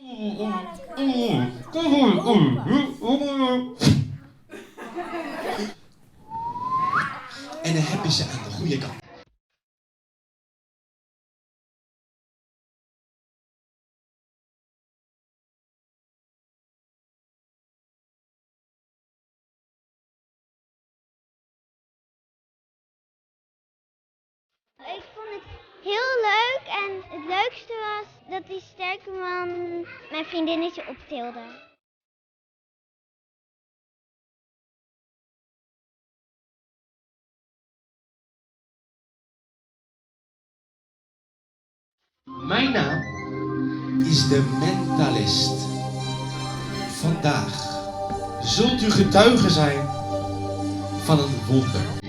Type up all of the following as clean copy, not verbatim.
En dan heb je ze aan de goede kant. Ik vond het heel leuk en het leukste was dat die sterke man mijn vriendinnetje optilde. Mijn naam is de mentalist. Vandaag zult u getuige zijn van een wonder.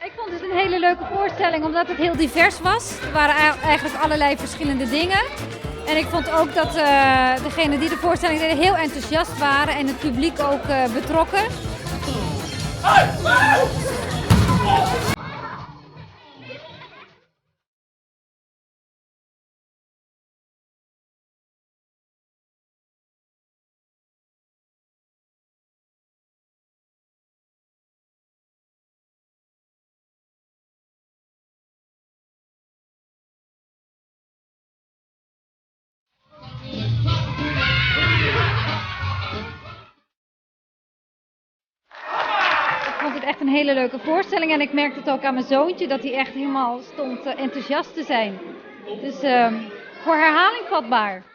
Ik vond het een hele leuke voorstelling omdat het heel divers was. Er waren eigenlijk allerlei verschillende dingen. En ik vond ook dat degenen die de voorstelling deden heel enthousiast waren en het publiek ook betrokken. Ik vond het echt een hele leuke voorstelling en ik merkte het ook aan mijn zoontje dat hij echt helemaal stond enthousiast te zijn. Dus voor herhaling vatbaar.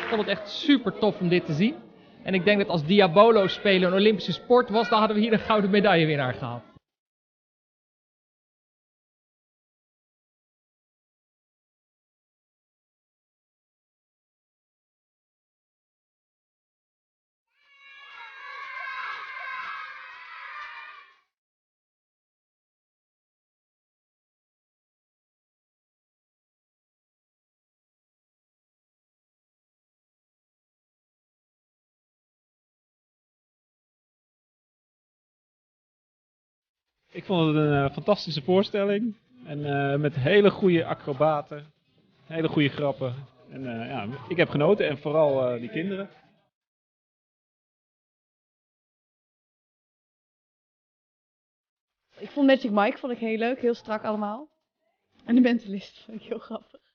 Ik vond het echt super tof om dit te zien. En ik denk dat als Diabolo spelen een Olympische sport was, dan hadden we hier een gouden medaillewinnaar gehad. Ik vond het een fantastische voorstelling. En met hele goede acrobaten. Hele goede grappen. En ja, ik heb genoten en vooral die kinderen. Ik vond Magic Mike vond ik heel leuk, heel strak allemaal. En de mentalist vond ik heel grappig.